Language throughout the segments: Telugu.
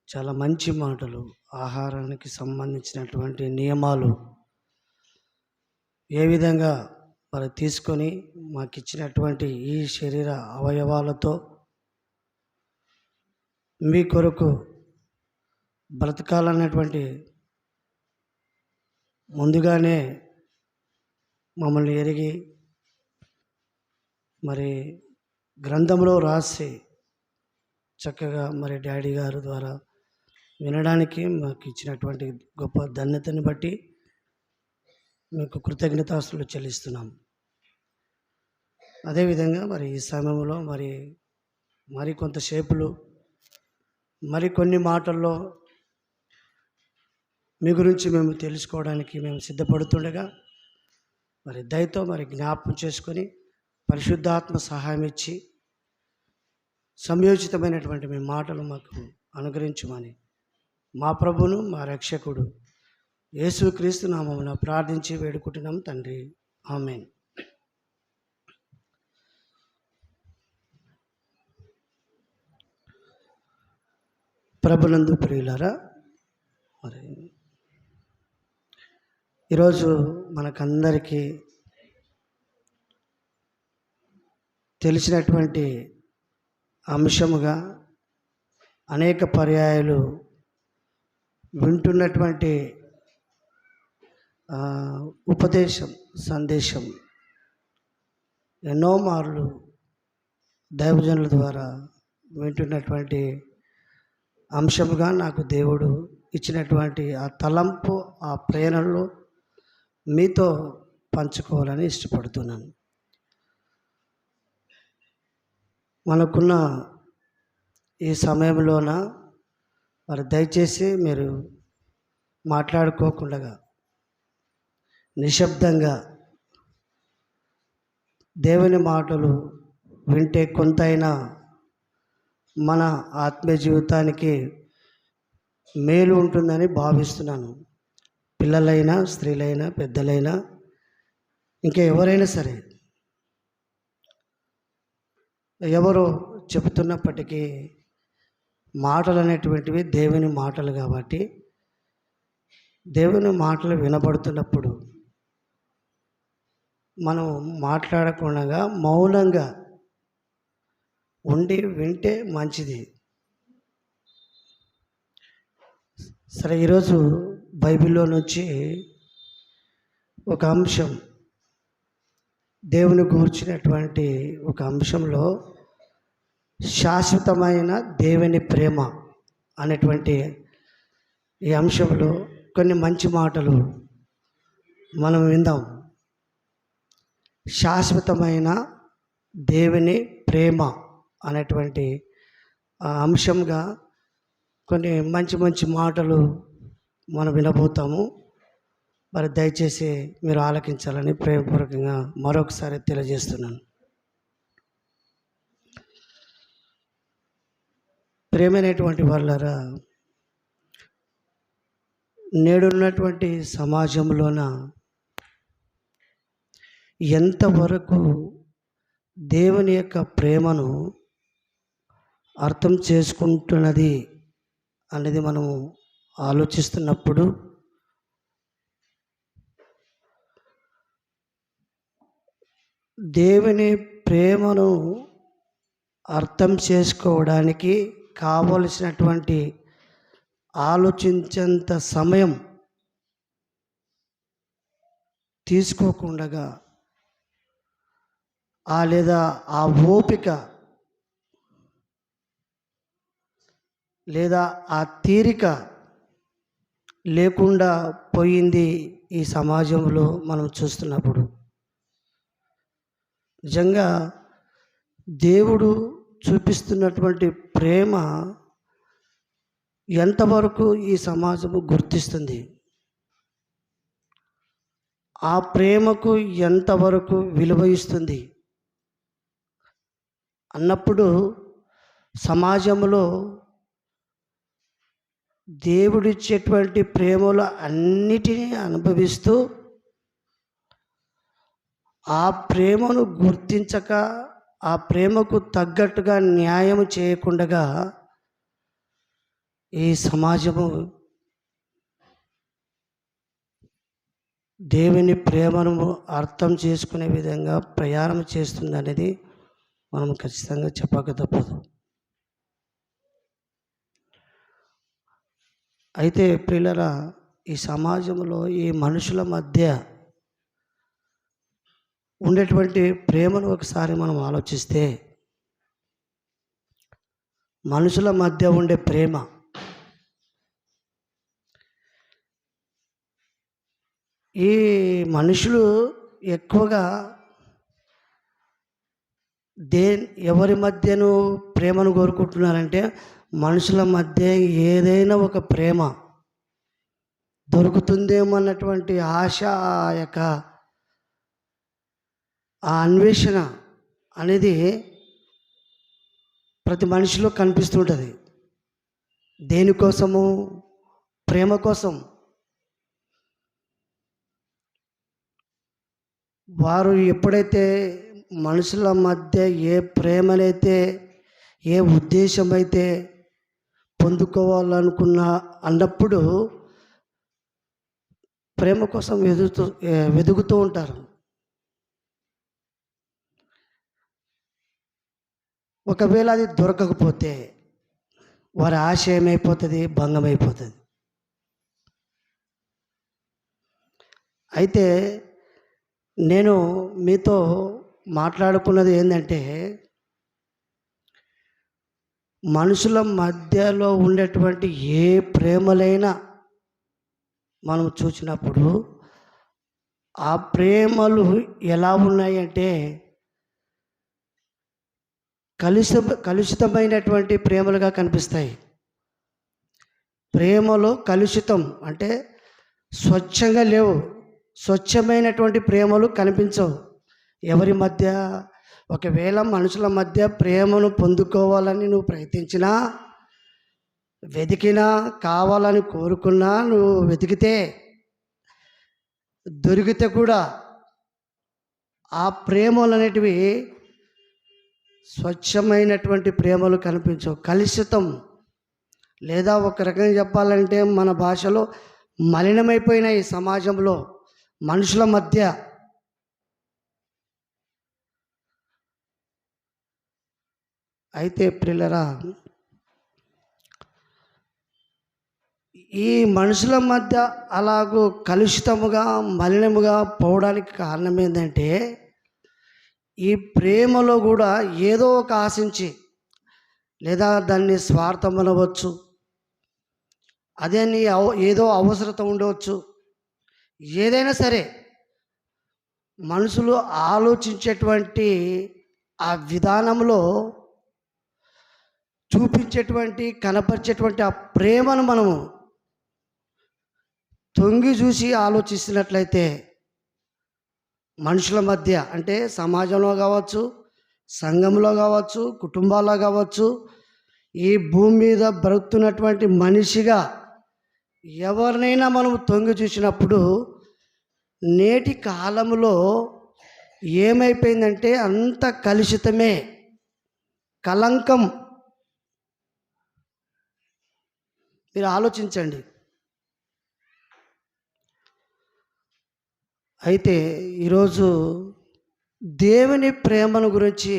చాలా మంచి మాటలు, ఆహారానికి సంబంధించినటువంటి నియమాలు ఏ విధంగా మరి తీసుకొని మాకు ఇచ్చినటువంటి ఈ శరీర అవయవాలతో మీ కొరకు బ్రతకాలన్నటువంటి ముందుగానే మమ్మల్ని ఎరిగి మరి గ్రంథంలో రాసి చక్కగా మరి డాడీ గారు ద్వారా వినడానికి మాకు ఇచ్చినటువంటి గొప్ప ధన్యతని బట్టి మీకు కృతజ్ఞతాస్తులు చెల్లిస్తున్నాం. అదేవిధంగా మరి ఈ సమయంలో మరి కొంతసేపులు కొన్ని మాటల్లో మీ గురించి మేము తెలుసుకోవడానికి మేము సిద్ధపడుతుండగా మరి దయతో జ్ఞాపకం చేసుకొని పరిశుద్ధాత్మ సహాయం ఇచ్చి సంయోజితమైనటువంటి మీ మాటలు మాకు అనుగ్రహించమని మా ప్రభువును మా రక్షకుడు యేసుక్రీస్తు నామమున ప్రార్థించి వేడుకుంటున్నాం తండ్రి, ఆమేన్. ప్రభునందు ప్రియులారా, మరి ఈరోజు మనకందరికీ తెలిసినటువంటి అంశముగా అనేక పర్యాయాలు వింటున్నటువంటి ఉపదేశం, సందేశం ఎన్నో మార్లు దైవజనుల ద్వారా వింటున్నటువంటి అంశముగా నాకు దేవుడు ఇచ్చినటువంటి ఆ తలంపు, ఆ ప్రేరణలో మీతో పంచుకోవాలని ఇష్టపడుతున్నాను. మనకున్న ఈ సమయంలోన మరి దయచేసి మీరు మాట్లాడుకోకుండా నిశ్శబ్దంగా దేవుని మాటలు వింటే కొంతైనా మన ఆత్మీయ జీవితానికి మేలు ఉంటుందని భావిస్తున్నాను. పిల్లలైనా, స్త్రీలైనా, పెద్దలైనా, ఇంకా ఎవరైనా సరే, ఎవరు చెబుతున్నప్పటికీ మాటలు అనేటువంటివి దేవుని మాటలు కాబట్టి దేవుని మాటలు వినబడుతున్నప్పుడు మనం మాట్లాడకుండా మౌనంగా ఉండి వింటే మంచిది. సరే, ఈరోజు బైబిల్లో నుంచి ఒక అంశం, దేవుని గూర్చినటువంటి ఒక అంశంలో శాశ్వతమైన దేవుని ప్రేమ అనేటువంటి ఈ అంశంలో కొన్ని మంచి మాటలు మనం విందాం. శాశ్వతమైన దేవుని ప్రేమ అనేటువంటి అంశంగా కొన్ని మంచి మాటలు మనం వినబోతాము. మరి దయచేసి మీరు ఆలకించాలని ప్రేమపూర్వకంగా మరొకసారి తెలియజేస్తున్నాను. ప్రేమైనటువంటి వాళ్ళారా, నేడున్నటువంటి సమాజంలోన ఎంతవరకు దేవుని యొక్క ప్రేమను అర్థం చేసుకుంటున్నది అనేది మనము ఆలోచిస్తున్నప్పుడు దేవుని ప్రేమను అర్థం చేసుకోవడానికి కావలసినటువంటి ఆలోచించేంత సమయం తీసుకోకుండా లేదా ఆ ఓపిక లేదా ఆ తీరిక లేకుండా పోయింది ఈ సమాజంలో మనం చూస్తున్నప్పుడు. నిజంగా దేవుడు చూపిస్తున్నటువంటి ప్రేమ ఎంతవరకు ఈ సమాజము గుర్తిస్తుంది, ఆ ప్రేమకు ఎంతవరకు విలువ ఇస్తుంది అన్నప్పుడు సమాజంలో దేవుడిచ్చేటువంటి ప్రేమలు అన్నిటినీ అనుభవిస్తూ ఆ ప్రేమను గుర్తించక ఆ ప్రేమకు తగ్గట్టుగా న్యాయం చేయకుండా ఈ సమాజము దేవుని ప్రేమను అర్థం చేసుకునే విధంగా ప్రయాణం చేస్తుంది అనేది మనం ఖచ్చితంగా చెప్పక తప్పదు. అయితే ప్రియులారా, ఈ సమాజంలో ఈ మనుషుల మధ్య ఉండేటువంటి ప్రేమను ఒకసారి మనం ఆలోచిస్తే, మనుషుల మధ్య ఉండే ప్రేమ ఈ మనుషులు ఎక్కువగా ఎవరి మధ్యను ప్రేమను కోరుకుంటున్నారంటే, మనుషుల మధ్య ఏదైనా ఒక ప్రేమ దొరుకుతుందేమో అన్నటువంటి ఆశ, ఆ అన్వేషణ అనేది ప్రతి మనిషిలో కనిపిస్తుంటుంది. దేనికోసము? ప్రేమ కోసం. వారు ఎప్పుడైతే మనుషుల మధ్య ఏ ప్రేమనైతే, ఏ ఉద్దేశమైతే అన్నప్పుడు ప్రేమ కోసం వెతుకుతూ ఉంటారు. ఒకవేళ అది దొరకకపోతే వారి ఆశ ఏమైపోతుంది? భంగమైపోతుంది. అయితే నేను మీతో మాట్లాడుకున్నది ఏంటంటే, మనుషుల మధ్యలో ఉండేటువంటి ఏ ప్రేమలైనా మనం చూసినప్పుడు ఆ ప్రేమలు ఎలా ఉన్నాయంటే, కలుషితమైనటువంటి ప్రేమలుగా కనిపిస్తాయి. ప్రేమలో కలుషితం అంటే స్వచ్ఛంగా లేవు. స్వచ్ఛమైనటువంటి ప్రేమలు కనిపించవు ఎవరి మధ్య. ఒకవేళ మనుషుల మధ్య ప్రేమను పొందుకోవాలని నువ్వు ప్రయత్నించినా, వెతికినా, కావాలని కోరుకున్నా, నువ్వు వెతికితే, దొరికితే కూడా ఆ ప్రేమలు అనేటివి స్వచ్ఛమైనటువంటి ప్రేమలు కనిపించవు. కలుషితం, లేదా ఒక రకంగా చెప్పాలంటే మన భాషలో మలినమైపోయిన ఈ సమాజంలో మనుషుల మధ్య అయితే ప్రియులారా, ఈ మనుషుల మధ్య అలాగూ కలుషితముగా, మలినముగా పోవడానికి కారణం ఏంటంటే, ఈ ప్రేమలో కూడా ఏదో ఒక ఆశించి, లేదా దాన్ని స్వార్థం అనవచ్చు, అదే ఏదో అవసరత ఉండవచ్చు, ఏదైనా సరే మనుషులు ఆలోచించేటువంటి ఆ విధానంలో చూపించేటువంటి, కనపరిచేటువంటి ఆ ప్రేమను మనము తొంగి చూసి ఆలోచిస్తున్నట్లయితే, మనుషుల మధ్య అంటే సమాజంలో కావచ్చు, సంఘంలో కావచ్చు, కుటుంబాల్లో కావచ్చు, ఈ భూమి మీద బ్రతుకుతున్నటువంటి మనిషిగా ఎవరినైనా మనం తొంగి చూసినప్పుడు, నేటి కాలంలో ఏమైపోయిందంటే అంత కలుషితమే, కలంకం. మీరు ఆలోచించండి. అయితే ఈరోజు దేవుని ప్రేమను గురించి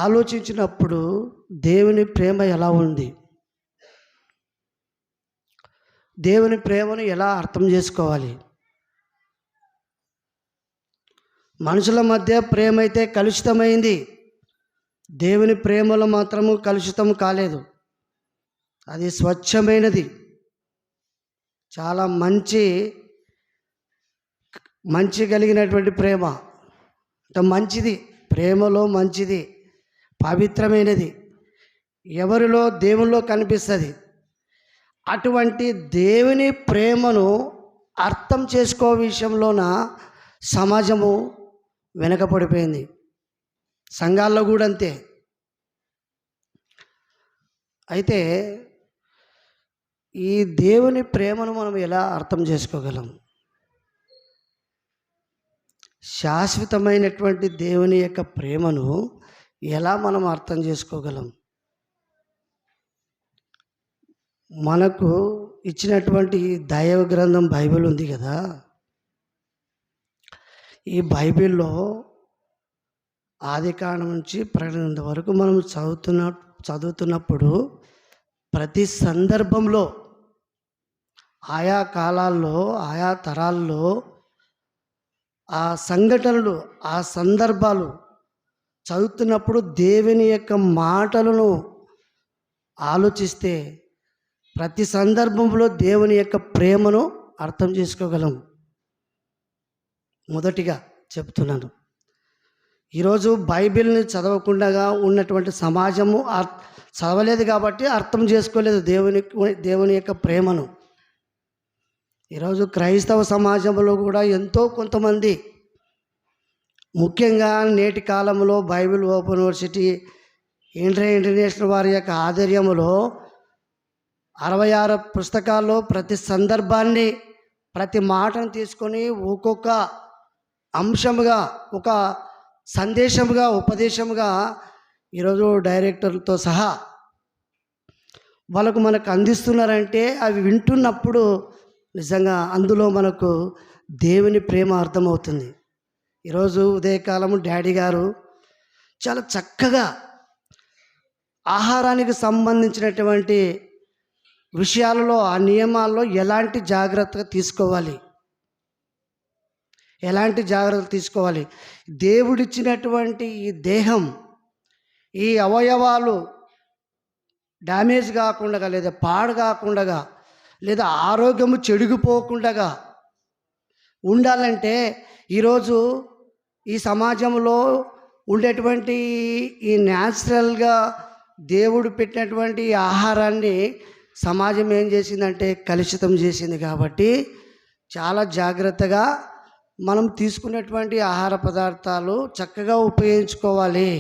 ఆలోచించినప్పుడు, దేవుని ప్రేమ ఎలా ఉంది, దేవుని ప్రేమను ఎలా అర్థం చేసుకోవాలి? మనుషుల మధ్య ప్రేమ అయితే కలుషితమైంది, దేవుని ప్రేమలో మాత్రము కలుషితం కాలేదు. అది స్వచ్ఛమైనది, చాలా మంచి కలిగినటువంటి ప్రేమ. అంటే మంచిది, ప్రేమలో మంచిది, పవిత్రమైనది, ఎవరిలో దేవునిలో కనిపిస్తుంది. అటువంటి దేవుని ప్రేమను అర్థం చేసుకో విషయంలోన సమాజము వెనకపడిపోయింది. సంఘాల్లో కూడా అంతే. అయితే ఈ దేవుని ప్రేమను మనం ఎలా అర్థం చేసుకోగలం? శాశ్వతమైనటువంటి దేవుని యొక్క ప్రేమను ఎలా మనం అర్థం చేసుకోగలం? మనకు ఇచ్చినటువంటి దైవ గ్రంథం బైబిల్ ఉంది కదా. ఈ బైబిల్లో ఆదికాండం నుంచి ప్రకటన వరకు మనం చదువుతున్నప్పుడు ప్రతి సందర్భంలో, ఆయా కాలాల్లో, ఆయా తరాల్లో ఆ సంఘటనలు, ఆ సందర్భాలు చదువుతున్నప్పుడు దేవుని యొక్క మాటలను ఆలోచిస్తే ప్రతి సందర్భంలో దేవుని యొక్క ప్రేమను అర్థం చేసుకోగలం. మొదటిగా చెప్తున్నాను, ఈరోజు బైబిల్ని చదవకుండా ఉన్నటువంటి సమాజము చదవలేదు కాబట్టి అర్థం చేసుకోలేదు దేవుని యొక్క ప్రేమను. ఈరోజు క్రైస్తవ సమాజంలో కూడా ఎంతో కొంతమంది, ముఖ్యంగా నేటి కాలంలో బైబిల్ ఓపెన్ యూనివర్సిటీ ఇంటర్నేషనల్ వారి యొక్క ఆధ్వర్యంలో 66 పుస్తకాల్లో ప్రతి సందర్భాన్ని, ప్రతి మాటను తీసుకొని ఒక్కొక్క అంశముగా, ఒక సందేశముగా, ఉపదేశముగా ఈరోజు డైరెక్టర్లతో సహా మనకు అందిస్తున్నారంటే అవి వింటున్నప్పుడు నిజంగా అందులో మనకు దేవుని ప్రేమ అర్థమవుతుంది. ఈరోజు ఉదయకాలము డాడీ గారు చాలా చక్కగా ఆహారానికి సంబంధించినటువంటి విషయాలలో, ఆ నియమాల్లో ఎలాంటి జాగ్రత్తగా తీసుకోవాలి, ఎలాంటి జాగ్రత్తలు తీసుకోవాలి, దేవుడిచ్చినటువంటి ఈ దేహం, ఈ అవయవాలు డ్యామేజ్ కాకుండా, లేదా పాడు కాకుండా, లేదా ఆరోగ్యము చెడిగిపోకుండా ఉండాలంటే ఈరోజు ఈ సమాజంలో ఉండేటువంటి ఈ న్యాచురల్గా దేవుడు పెట్టినటువంటి ఆహారాన్ని సమాజం ఏం చేసిందంటే కలుషితం చేసింది. కాబట్టి చాలా జాగ్రత్తగా మనం తీసుకున్నటువంటి ఆహార పదార్థాలు చక్కగా ఉపయోగించుకోవాలి.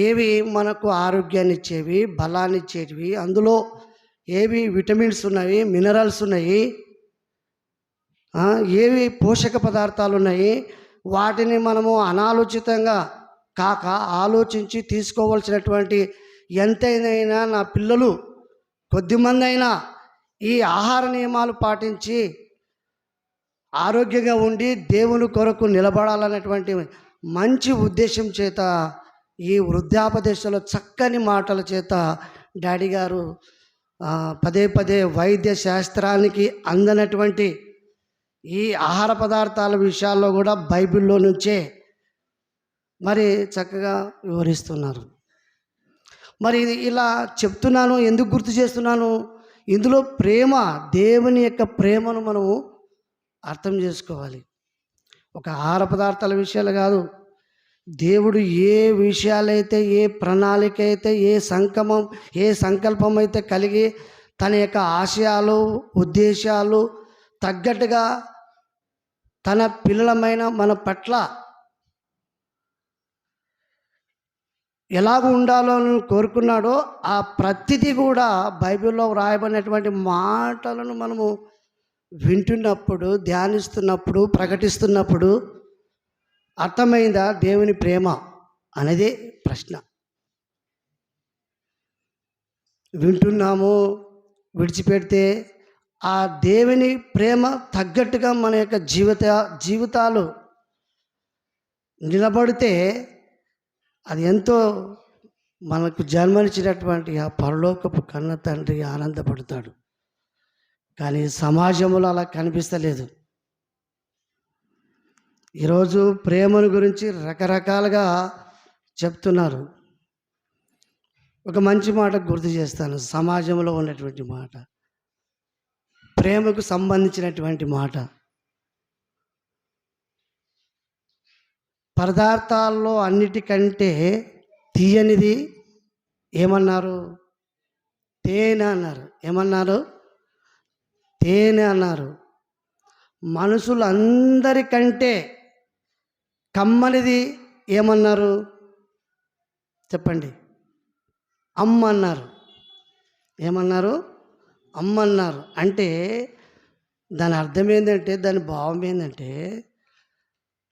ఏవి మనకు ఆరోగ్యాన్ని ఇచ్చేవి, బలాన్ని ఇచ్చేటివి, అందులో ఏవి విటమిన్స్ ఉన్నాయి, మినరల్స్ ఉన్నాయి, ఏవి పోషక పదార్థాలు ఉన్నాయి, వాటిని మనము అనాలోచితంగా కాక ఆలోచించి తీసుకోవాల్సినటువంటి, ఎంతైనా నా పిల్లలు కొద్దిమంది అయినా ఈ ఆహార నియమాలు పాటించి ఆరోగ్యంగా ఉండి దేవుని కొరకు నిలబడాలనేటువంటి మంచి ఉద్దేశం చేత ఈ వృద్ధాపదేశంలో చక్కని మాటల చేత డాడీ గారు పదే పదే వైద్య శాస్త్రానికి అందనటువంటి ఈ ఆహార పదార్థాల విషయాల్లో కూడా బైబిల్లో నుంచే మరి చక్కగా వివరిస్తున్నారు. మరి ఇలా చెప్తున్నాను, ఎందుకు గుర్తు చేస్తున్నాను, ఇందులో ప్రేమ, దేవుని యొక్క ప్రేమను మనము అర్థం చేసుకోవాలి. ఒక ఆహార పదార్థాల విషయాలు కాదు, దేవుడు ఏ విషయాలైతే, ఏ ప్రణాళిక అయితే, ఏ సంకల్పం అయితే కలిగి తన యొక్క ఆశయాలు, ఉద్దేశాలు తగ్గట్టుగా తన పిల్లలమైన మన పట్ల ఎలాగ ఉండాలో కోరుకున్నాడో ఆ ప్రతిదీ కూడా బైబిల్లో వ్రాయబడినటువంటి మాటలను మనము వింటున్నప్పుడు, ధ్యానిస్తున్నప్పుడు, ప్రకటిస్తున్నప్పుడు అర్థమైందా దేవుని ప్రేమ అనేదే ప్రశ్న. వింటున్నాము, విడిచిపెడితే ఆ దేవుని ప్రేమ తగ్గట్టుగా మన యొక్క జీవితాలు నిలబడితే అది ఎంతో మనకు జన్మనిచ్చినటువంటి ఆ పరలోకపు కన్న తండ్రి ఆనందపడతాడు. కానీ సమాజంలో అలా కనిపిస్తలేదు. ఈరోజు ప్రేమను గురించి రకరకాలుగా చెప్తున్నారు. ఒక మంచి మాట గుర్తు చేస్తాను, సమాజంలో ఉన్నటువంటి మాట, ప్రేమకు సంబంధించినటువంటి మాట. పదార్థాల్లో అన్నిటికంటే తీయనిది ఏమన్నారు? తేనె అన్నారు. ఏమన్నారు? తేనె అన్నారు. మనుషులందరికంటే కమ్మనిది ఏమన్నారు చెప్పండి? అమ్మ అన్నారు. ఏమన్నారు? అమ్మ అన్నారు. అంటే దాని అర్థం ఏంటంటే, దాని భావం ఏంటంటే,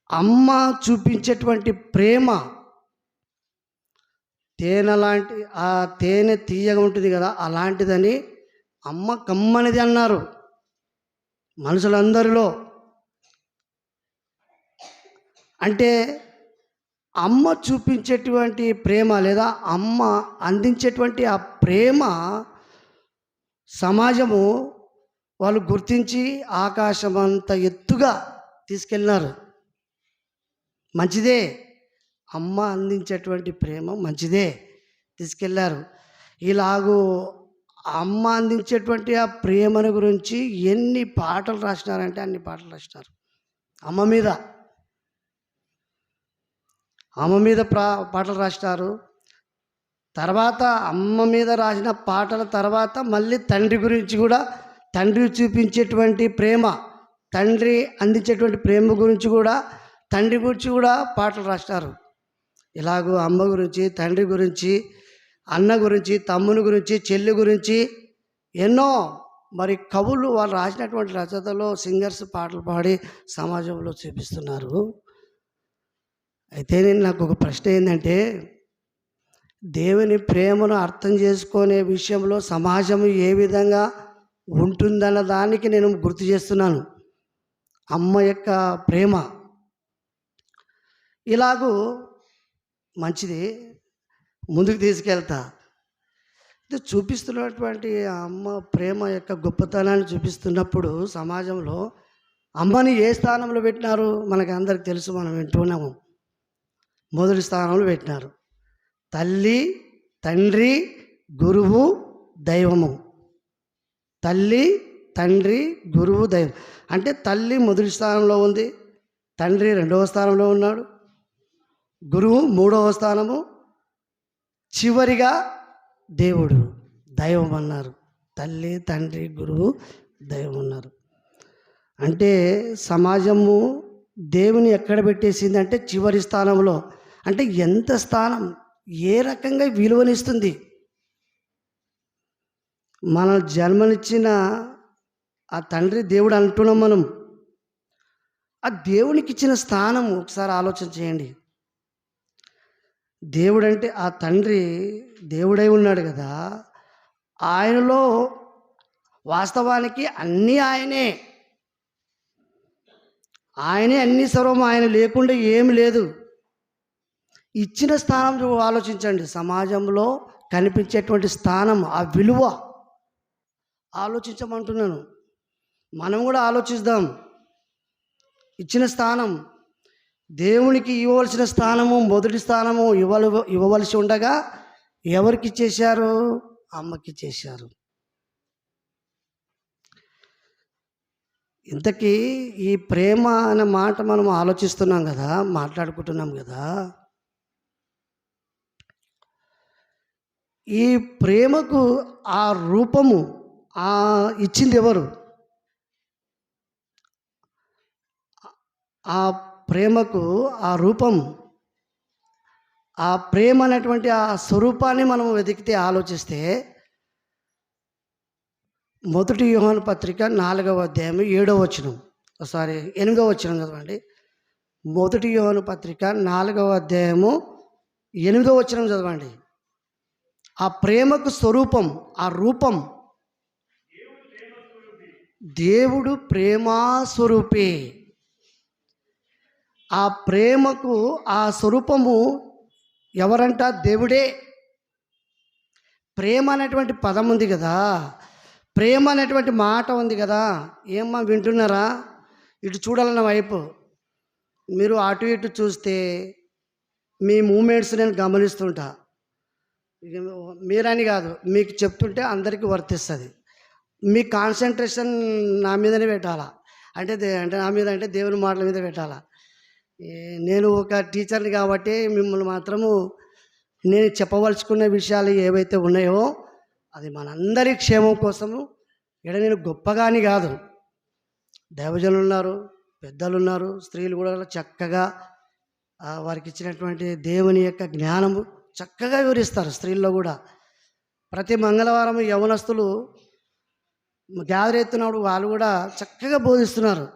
అమ్మ చూపించేటువంటి ప్రేమ తేనె లాంటి, ఆ తేనె తీయగా ఉంటుంది కదా, అలాంటిదని అమ్మ కమ్మనిది అన్నారు మనుషులందరిలో. అంటే అమ్మ చూపించేటువంటి ప్రేమ లేదా అమ్మ అందించేటువంటి ఆ ప్రేమ సమాజము వాళ్ళు గుర్తించి ఆకాశం అంత ఎత్తుగా తీసుకెళ్ళినారు. మంచిదే, అమ్మ అందించేటువంటి ప్రేమ మంచిదే, తీసుకెళ్ళారు. ఇలాగూ అమ్మ అందించేటువంటి ఆ ప్రేమను గురించి ఎన్ని పాటలు రాసినారంటే అన్ని పాటలు రాసినారు. అమ్మ మీద పాటలు రాసినారు. తర్వాత అమ్మ మీద రాసిన పాటల తర్వాత మళ్ళీ తండ్రి గురించి కూడా, తండ్రి చూపించేటువంటి ప్రేమ, తండ్రి అందించేటువంటి ప్రేమ గురించి కూడా, తండ్రి గురించి కూడా పాటలు రాసినారు. ఇలాగూ అమ్మ గురించి, తండ్రి గురించి, అన్న గురించి, తమ్ముని గురించి, చెల్లి గురించి ఎన్నో మరి కవులు వాళ్ళు రాసినటువంటి రచనలో సింగర్స్ పాటలు పాడి సమాజంలో చూపిస్తున్నారు. అయితే నాకు ఒక ప్రశ్న ఏంటంటే, దేవుని ప్రేమను అర్థం చేసుకునే విషయంలో సమాజం ఏ విధంగా ఉంటుందన్న దానికి నేను గుర్తు చేస్తున్నాను. అమ్మ యొక్క ప్రేమ ఇలాగూ మంచిది, ముందుకు తీసుకెళ్తా. చూపిస్తున్నటువంటి అమ్మ ప్రేమ యొక్క గొప్పతనాన్ని చూపిస్తున్నప్పుడు సమాజంలో అమ్మని ఏ స్థానంలో పెట్టినారు మనకు అందరికి తెలుసు, మనం వింటున్నాము. మొదటి స్థానంలో పెట్టినారు. తల్లి, తండ్రి, గురువు, దైవము. తల్లి, తండ్రి, గురువు, దైవం. అంటే తల్లి మొదటి స్థానంలో ఉంది, తండ్రి రెండవ స్థానంలో ఉన్నాడు, గురువు మూడవ స్థానము, చివరిగా దేవుడు, దైవం అన్నారు. తల్లి, తండ్రి, గురువు, దైవం అన్నారు. అంటే సమాజము దేవుని ఎక్కడ పెట్టేసిందంటే చివరి స్థానంలో. అంటే ఎంత స్థానం, ఏ రకంగా విలువనిస్తుంది. మన జన్మనిచ్చిన ఆ తండ్రి దేవుడు అంటున్నాం మనం. ఆ దేవునికి ఇచ్చిన స్థానం ఒకసారి ఆలోచన చేయండి. దేవుడంటే ఆ తండ్రి దేవుడై ఉన్నాడు కదా, ఆయనలో వాస్తవానికి అన్నీ ఆయనే, అన్ని సర్వం ఆయన లేకుండా ఏమి లేదు. ఇచ్చిన స్థానం ఆలోచించండి. సమాజంలో కనిపించేటువంటి స్థానం, ఆ విలువ ఆలోచించమంటున్నాను. మనం కూడా ఆలోచిద్దాం. ఇచ్చిన స్థానం, దేవునికి ఇవ్వవలసిన స్థానము, మొదటి స్థానము ఇవ్వవలసి ఉండగా ఎవరికి ఇచ్చేశారు? అమ్మకి ఇచ్చేశారు. ఇంతకీ ఈ ప్రేమ అనే మాట మనం ఆలోచిస్తున్నాం కదా, మాట్లాడుకుంటున్నాం కదా. ఈ ప్రేమకు ఆ రూపము ఇచ్చింది ఎవరు? ఆ ప్రేమకు ఆ రూపం, ఆ ప్రేమ అనేటువంటి ఆ స్వరూపాన్ని మనం వెతికితే, ఆలోచిస్తే మొదటి యోహాను పత్రిక 4వ అధ్యాయం 7వ వచనం, సారీ 8వ వచనం చదవండి. మొదటి యోహాను పత్రిక 4వ అధ్యాయము 8వ వచనం చదవండి. ఆ ప్రేమకు స్వరూపం, ఆ రూపం, దేవుడు ప్రేమాస్వరూపి. ఆ ప్రేమకు ఆ స్వరూపము ఎవరంట? దేవుడే. ప్రేమ అనేటువంటి పదం ఉంది కదా, ప్రేమ అనేటువంటి మాట ఉంది కదా. ఏమ్మా వింటున్నారా? ఇటు చూడాలన్న వైపు మీరు అటు ఇటు చూస్తే మీ మూమెంట్స్ నేను గమనిస్తుంటా. మీరని కాదు, మీకు చెప్తుంటే అందరికీ వర్తిస్తుంది. మీ కాన్సన్ట్రేషన్ నా మీదనే పెట్టాలా, అంటే నా మీద, అంటే దేవుని మాటల మీద పెట్టాలా. నేను ఒక టీచర్ని కాబట్టి మిమ్మల్ని మాత్రము నేను చెప్పవలసుకున్న విషయాలు ఏవైతే ఉన్నాయో అది మనందరి క్షేమం కోసము. ఇక్కడ నేను గొప్పగాని కాదు, దైవజనులు ఉన్నారు, పెద్దలు ఉన్నారు, స్త్రీలు కూడా చక్కగా వారికి ఇచ్చినటువంటి దేవుని యొక్క జ్ఞానము చక్కగా వివరిస్తారు. స్త్రీల్లో కూడా ప్రతి మంగళవారం యవనస్తులు గ్యాదర్ అవుతున్నప్పుడు వాళ్ళు కూడా చక్కగా బోధిస్తున్నారు.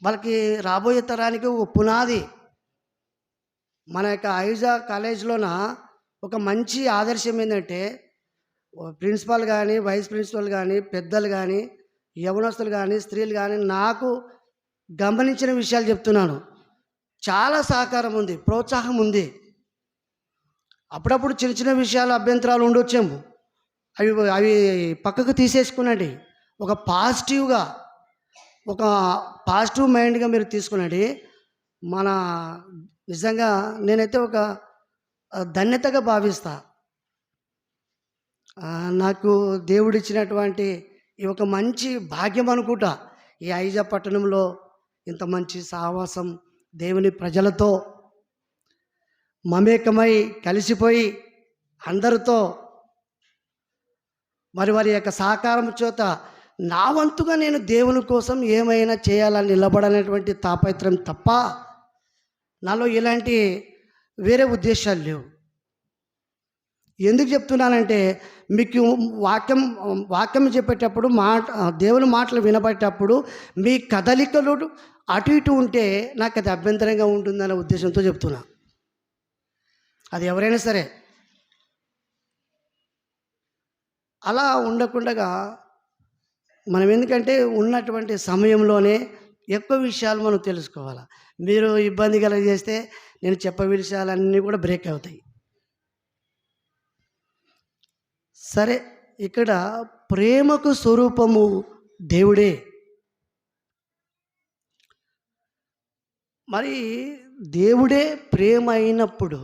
వాళ్ళకి రాబోయే తరానికి ఒక పునాది. మన యొక్క ఐజా కాలేజ్లోన ఒక మంచి ఆదర్శం ఏంటంటే, ప్రిన్సిపాల్ కానీ, వైస్ ప్రిన్సిపల్ కానీ, పెద్దలు కానీ, యవనస్తులు కానీ, స్త్రీలు కానీ నాకు గమనించిన విషయాలు చెప్తున్నాను. చాలా సహకారం ఉంది, ప్రోత్సాహం ఉంది. అప్పుడప్పుడు చిన్న చిన్న విషయాలు అభ్యంతరాలు ఉండొచ్చేమో, అవి అవి పక్కకు తీసేసుకునండి. ఒక పాజిటివ్ మైండ్గా మీరు తీసుకునండి. మన నిజంగా నేనైతే ఒక ధన్యతగా భావిస్తా. నాకు దేవుడిచ్చినటువంటి ఈ ఒక మంచి భాగ్యం అనుకుంటా. ఈ ఐజా పట్టణంలో ఇంత మంచి సహవాసం, దేవుని ప్రజలతో మమేకమై కలిసిపోయి అందరితో మరి వారి యొక్క సహకారం చేత నా వంతుగా నేను దేవుని కోసం ఏమైనా చేయాలని నిలబడనేటువంటి తాపత్రయం తప్ప నాలో ఇలాంటి వేరే ఉద్దేశాలు లేవు. ఎందుకు చెప్తున్నానంటే మీకు వాక్యం చెప్పేటప్పుడు దేవుని మాటలు వినబడేటప్పుడు మీ కదలికలు అటు ఇటు ఉంటే నాకు అది అభ్యంతరంగా ఉంటుందనే ఉద్దేశంతో చెప్తున్నా. అది ఎవరైనా సరే అలా ఉండకుండా మనం ఎందుకంటే ఉన్నటువంటి సమయంలోనే ఎక్కువ విషయాలు మనం తెలుసుకోవాలి. మీరు ఇబ్బంది కలగజేస్తే నేను చెప్పే విషయాలన్నీ కూడా బ్రేక్ అవుతాయి. సరే, ఇక్కడ ప్రేమకు స్వరూపము దేవుడే. మరి దేవుడే ప్రేమ అయినప్పుడు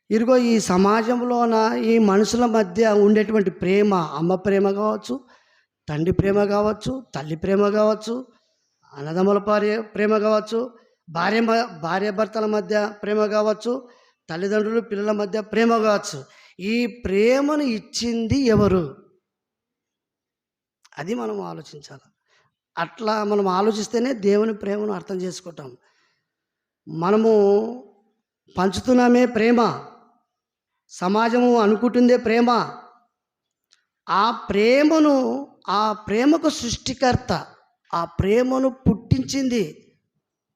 ఇదిగో ఈ సమాజంలోన ఈ మనుషుల మధ్య ఉండేటువంటి ప్రేమ, అమ్మ ప్రేమ కావచ్చు, తండ్రి ప్రేమ కావచ్చు, తల్లి ప్రేమ కావచ్చు, అన్నదమ్ముల ప్రేమ కావచ్చు, భార్యాభర్తల మధ్య ప్రేమ కావచ్చు, తల్లిదండ్రులు పిల్లల మధ్య ప్రేమ కావచ్చు, ఈ ప్రేమను ఇచ్చింది ఎవరు? అది మనం ఆలోచించాలి. అట్లా మనం ఆలోచిస్తేనే దేవుని ప్రేమను అర్థం చేసుకుంటాం. మనము పంచుతున్నామే ప్రేమ, సమాజము అనుకుంటుందే ప్రేమ. ఆ ప్రేమకు సృష్టికర్త, ఆ ప్రేమను పుట్టించింది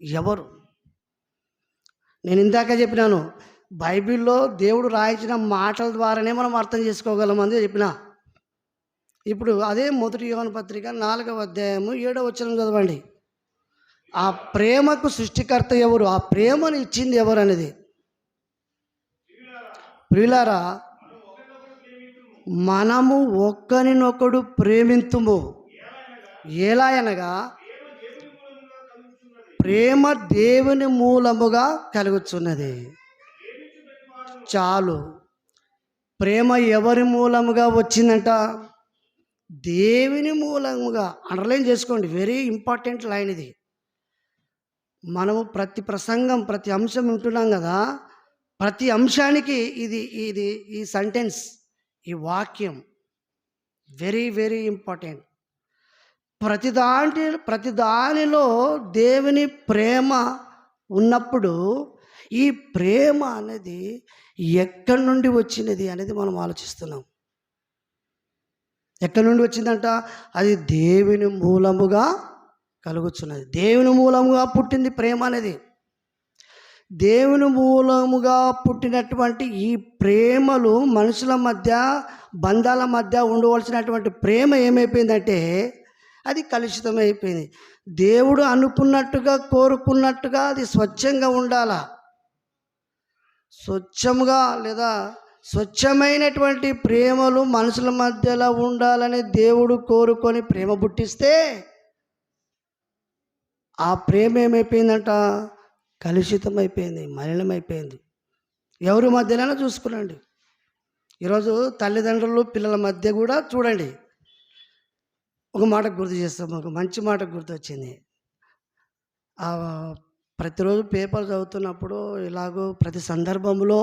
ఎవరు? నేను ఇందాక చెప్పినాను, బైబిల్లో దేవుడు రాయించిన మాటల ద్వారానే మనం అర్థం చేసుకోగలమని చెప్పిన. ఇప్పుడు అదే 1 యోహాను పత్రిక 4వ అధ్యాయము 7వ వచనం చదవండి. ఆ ప్రేమకు సృష్టికర్త ఎవరు? ఆ ప్రేమను ఇచ్చింది ఎవరు అనేది. ప్రియులారా, మనము ఒకరినొకడు ప్రేమింతుము. ఎలా అనగా ప్రేమ దేవుని మూలముగా కలుగుచున్నది. చాలు. ప్రేమ ఎవరి మూలముగా వచ్చిందంట? దేవుని మూలముగా. అండర్లైన్ చేసుకోండి, వెరీ ఇంపార్టెంట్ లైన్ ఇది. మనము ప్రతి ప్రసంగం, ప్రతి అంశం వింటున్నాం కదా, ప్రతి అంశానికి ఈ సెంటెన్స్, ఈ వాక్యం వెరీ వెరీ ఇంపార్టెంట్. ప్రతి దానిలో దేవుని ప్రేమ ఉన్నప్పుడు ఈ ప్రేమ అనేది ఎక్కడి నుండి వచ్చినది అనేది మనం ఆలోచిస్తున్నాం. ఎక్కడి నుండి వచ్చిందంట? అది దేవుని మూలముగా కలుగుతున్నది. దేవుని మూలముగా పుట్టింది ప్రేమ అనేది. దేవుని మూలముగా పుట్టినటువంటి ఈ ప్రేమలు మనుషుల మధ్య, బంధాల మధ్య ఉండవలసినటువంటి ప్రేమ ఏమైపోయిందంటే అది కలుషితమైపోయింది. దేవుడు అనుకున్నట్టుగా, కోరుకున్నట్టుగా అది స్వచ్ఛంగా ఉండాలా. స్వచ్ఛముగా లేదా స్వచ్ఛమైనటువంటి ప్రేమలు మనుషుల మధ్యలో ఉండాలని దేవుడు కోరుకొని ప్రేమ పుట్టిస్తే ఆ ప్రేమ ఏమైపోయిందంట? కలుషితమైపోయింది, మలినమైపోయింది. ఎవరి మధ్యనైనా చూసుకునండి. ఈరోజు తల్లిదండ్రులు పిల్లల మధ్య కూడా చూడండి. ఒక మాట గుర్తు చేస్తాం, ఒక మంచి మాట గుర్తొచ్చింది. ప్రతిరోజు పేపర్ చదువుతున్నప్పుడు ఇలాగో ప్రతి సందర్భంలో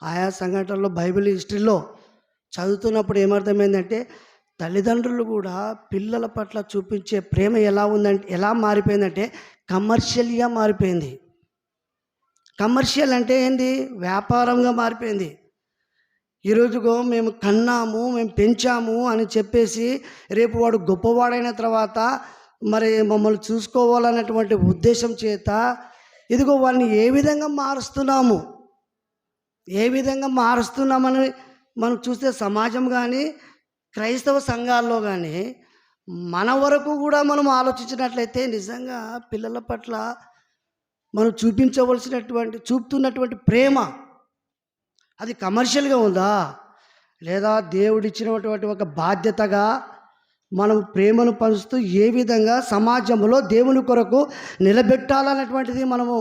ఆయా సంఘటనలో బైబిల్ హిస్టరీలో చదువుతున్నప్పుడు ఏమర్థమైందంటే తల్లిదండ్రులు కూడా పిల్లల పట్ల చూపించే ప్రేమ ఎలా మారిపోయిందంటే కమర్షియల్గా మారిపోయింది. కమర్షియల్ అంటే ఏంది? వ్యాపారంగా మారిపోయింది. ఈరోజుగో మేము కన్నాము, మేము పెంచాము అని చెప్పేసి రేపు వాడు గొప్పవాడైన తర్వాత మరి మమ్మల్ని చూసుకోవాలన్నటువంటి ఉద్దేశం చేత ఇదిగో వాళ్ళని ఏ విధంగా మారుస్తున్నామని మనం చూస్తే సమాజం కానీ క్రైస్తవ సంఘాల్లో కానీ మన వరకు కూడా మనం ఆలోచించినట్లయితే నిజంగా పిల్లల పట్ల మనం చూపుతున్నటువంటి ప్రేమ అది కమర్షియల్గా ఉందా, లేదా దేవుడిచ్చినటువంటి ఒక బాధ్యతగా మనం ప్రేమను పంచుతూ ఏ విధంగా సమాజంలో దేవుని కొరకు నిలబెట్టాలన్నటువంటిది మనము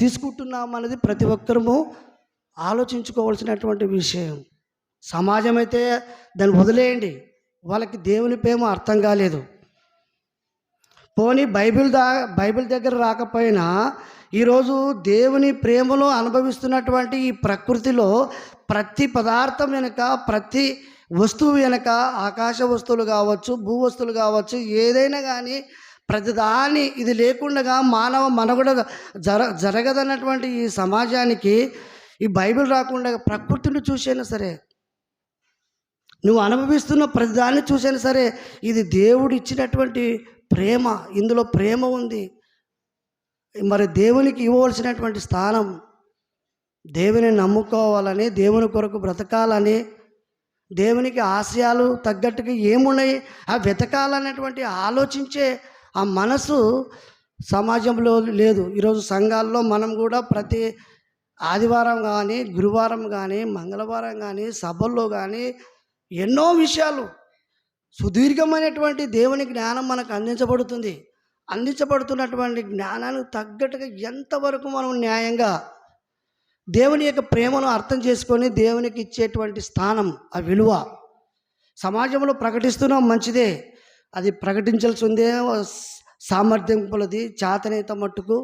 తీసుకుంటున్నాం అనేది ప్రతి ఒక్కరము ఆలోచించుకోవాల్సినటువంటి విషయం. సమాజం అయితే దాన్ని వదిలేయండి, వాళ్ళకి దేవుని ప్రేమ అర్థం కాలేదు. పోనీ బైబిల్ దగ్గర రాకపోయినా ఈరోజు దేవుని ప్రేమలో అనుభవిస్తున్నటువంటి ఈ ప్రకృతిలో ప్రతి పదార్థం వెనుక, ప్రతి వస్తువు వెనుక, ఆకాశ వస్తువులు కావచ్చు, భూ వస్తువులు కావచ్చు, ఏదైనా కానీ ప్రతిదాన్ని ఇది లేకుండా మానవ మనుగడ జరగదన్నటువంటి ఈ సమాజానికి ఈ బైబిల్ రాకుండా ప్రకృతిని చూసైనా సరే, నువ్వు అనుభవిస్తున్న ప్రతిదాన్ని చూసైనా సరే, ఇది దేవుడు ఇచ్చినటువంటి ప్రేమ, ఇందులో ప్రేమ ఉంది. మరి దేవునికి ఇవ్వవలసినటువంటి స్థానం, దేవుని నమ్ముకోవాలని, దేవుని కొరకు బ్రతకాలని, దేవునికి ఆశయాలు తగ్గట్టుగా ఏమున్నాయి ఆ వెతకాలన్నటువంటి ఆలోచించే ఆ మనసు సమాజంలో లేదు. ఈరోజు సంఘాల్లో మనం కూడా ప్రతి ఆదివారం కానీ, గురువారం కానీ, మంగళవారం కానీ, సభల్లో కానీ ఎన్నో విషయాలు, సుదీర్ఘమైనటువంటి దేవుని జ్ఞానం మనకు అందించబడుతున్నటువంటి జ్ఞానానికి తగ్గట్టుగా ఎంతవరకు మనం న్యాయంగా దేవుని యొక్క ప్రేమను అర్థం చేసుకొని దేవునికి ఇచ్చేటువంటి స్థానం, ఆ విలువ సమాజంలో ప్రకటిస్తున్నాం, మంచిదే. అది ప్రకటించాల్సిందే, సామర్థ్యం కొలది, చేతనైత మట్టుకు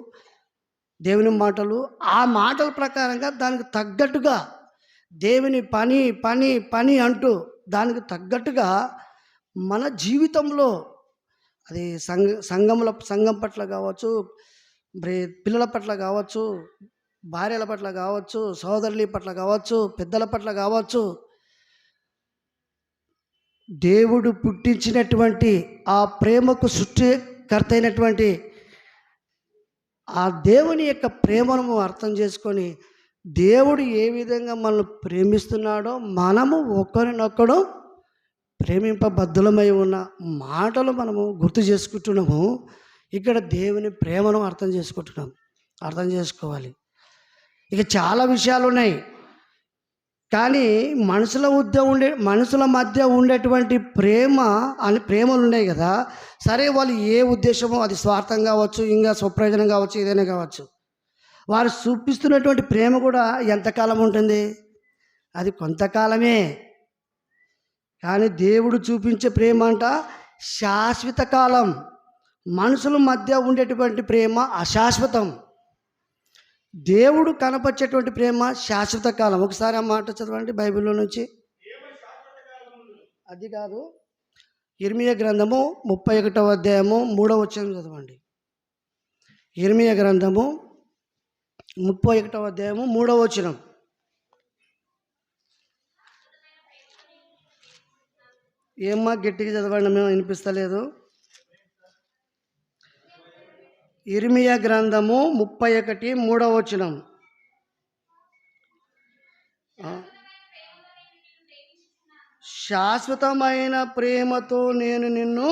దేవుని మాటలు, ఆ మాటల ప్రకారంగా దానికి తగ్గట్టుగా దేవుని పని పని పని అంటూ దానికి తగ్గట్టుగా మన జీవితంలో అది సంఘం పట్ల కావచ్చు, పిల్లల పట్ల కావచ్చు, భార్యల పట్ల కావచ్చు, సోదరుల పట్ల కావచ్చు, పెద్దల పట్ల కావచ్చు, దేవుడు పుట్టించినటువంటి ఆ ప్రేమకు సృష్టికర్త అయినటువంటి ఆ దేవుని యొక్క ప్రేమను అర్థం చేసుకొని దేవుడు ఏ విధంగా మనల్ని ప్రేమిస్తున్నాడో మనము ఒకరినొక్కడు ప్రేమింపబద్ధులమై ఉన్న మాటలు మనము గుర్తు చేసుకుంటున్నాము. ఇక్కడ దేవుని ప్రేమను అర్థం చేసుకోవాలి. ఇక చాలా విషయాలు ఉన్నాయి, కానీ మనుషుల మధ్య ఉండేటువంటి ప్రేమలు ఉన్నాయి కదా. సరే, వాళ్ళు ఏ ఉద్దేశమో, అది స్వార్థం కావచ్చు, ఇంకా స్వప్రయోజనం కావచ్చు, ఏదైనా కావచ్చు, వారు చూపిస్తున్నటువంటి ప్రేమ కూడా ఎంతకాలం ఉంటుంది? అది కొంతకాలమే. కానీ దేవుడు చూపించే ప్రేమ అంట శాశ్వత కాలం. మనుషుల మధ్య ఉండేటువంటి ప్రేమ అశాశ్వతం. దేవుడు కనపరిచేటువంటి ప్రేమ శాశ్వత కాలం. ఒకసారి ఆ మాట చదవండి బైబిల్లో నుంచి. అది కాదు, ఇర్మియా గ్రంథము 31వ అధ్యాయము 3వ వచనం చదవండి. ఇర్మియా గ్రంథము 31వ అధ్యాయము 3వ వచనం. ఏమ్మా గట్టిగా చదవండి, మేము వినిపిస్తలేదు. ఇర్మియా గ్రంథము 31 3వ వచనం. శాశ్వతమైన ప్రేమతో నేను నిన్ను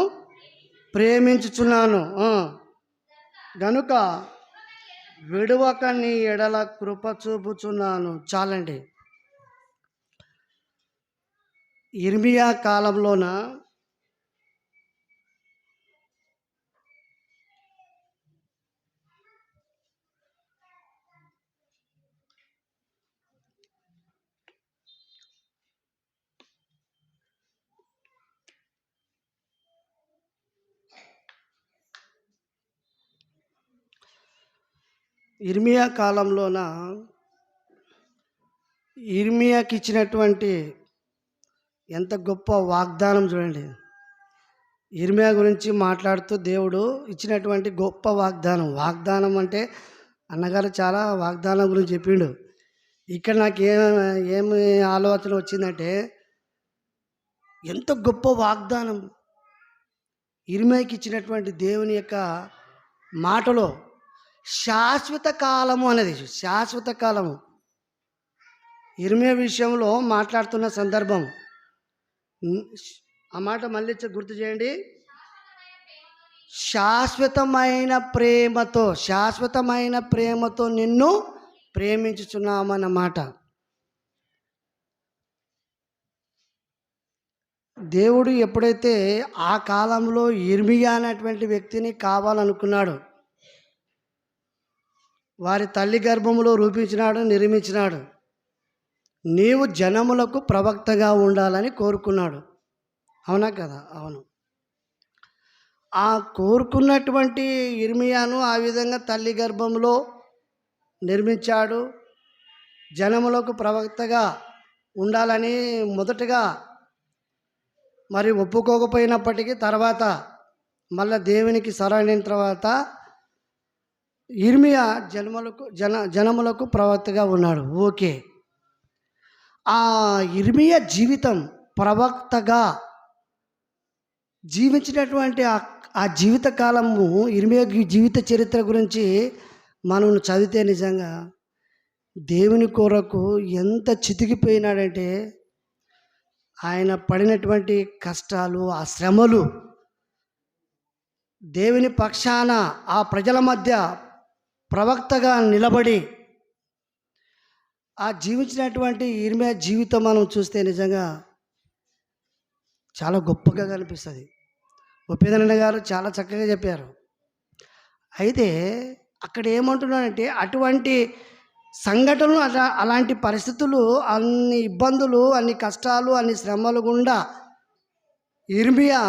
ప్రేమించుచున్నాను గనుక విడువక నీ ఎడల కృప చూపుచున్నాను. చాలండి. ఇర్మియా కాలంలోన ఇర్మియాకి ఇచ్చినటువంటి ఎంత గొప్ప వాగ్దానం చూడండి. ఇర్మియా గురించి మాట్లాడుతూ దేవుడు ఇచ్చినటువంటి గొప్ప వాగ్దానం అంటే అన్నగారు చాలా వాగ్దానం గురించి చెప్పిండు. ఇక్కడ నాకు ఏమి ఆలోచన వచ్చిందంటే, ఎంత గొప్ప వాగ్దానం ఇర్మియాకి ఇచ్చినటువంటి దేవుని యొక్క మాటలో. శాశ్వత కాలము అనేది, శాశ్వత కాలము ఇర్మియా విషయంలో మాట్లాడుతున్న సందర్భం. ఆ మాట మళ్ళీ గుర్తు చేయండి. శాశ్వతమైన ప్రేమతో నిన్ను ప్రేమించుచున్నామన్నమాట. దేవుడు ఎప్పుడైతే ఆ కాలంలో ఇర్మియా అనేటువంటి వ్యక్తిని కావాలనుకున్నాడు, వారి తల్లి గర్భములో రూపించినాడు, నిర్మించినాడు. నీవు జనములకు ప్రవక్తగా ఉండాలని కోరుకున్నాడు. అవునా కదా? అవును. ఆ కోరుకున్నటువంటి ఇర్మియాను ఆ విధంగా తల్లి గర్భంలో నిర్మించాడు. జనములకు ప్రవక్తగా ఉండాలని మొదటగా మరి ఒప్పుకోకపోయినప్పటికీ తర్వాత మళ్ళా దేవునికి సరైన తర్వాత ఇర్మియా జనములకు ప్రవక్తగా ఉన్నాడు. ఓకే. ఆ ఇర్మియా జీవితం, ప్రవక్తగా జీవించినటువంటి ఆ జీవిత కాలము, ఇర్మియా జీవిత చరిత్ర గురించి మనం చదివితే నిజంగా దేవుని కొరకు ఎంత చితికిపోయినాడంటే, ఆయన పడినటువంటి కష్టాలు, ఆ శ్రమలు, దేవుని పక్షాన ఆ ప్రజల మధ్య ప్రవక్తగా నిలబడి ఆ జీవించినటువంటి ఇర్మియా జీవితం మనం చూస్తే నిజంగా చాలా గొప్పగా కనిపిస్తుంది. ఉపేంద్రన్న గారు చాలా చక్కగా చెప్పారు. అయితే అక్కడ ఏమంటున్నాడంటే, అటువంటి సంఘటనలు, అలాంటి పరిస్థితులు, అన్ని ఇబ్బందులు, అన్ని కష్టాలు, అన్ని శ్రమలు గుండా ఇర్మియా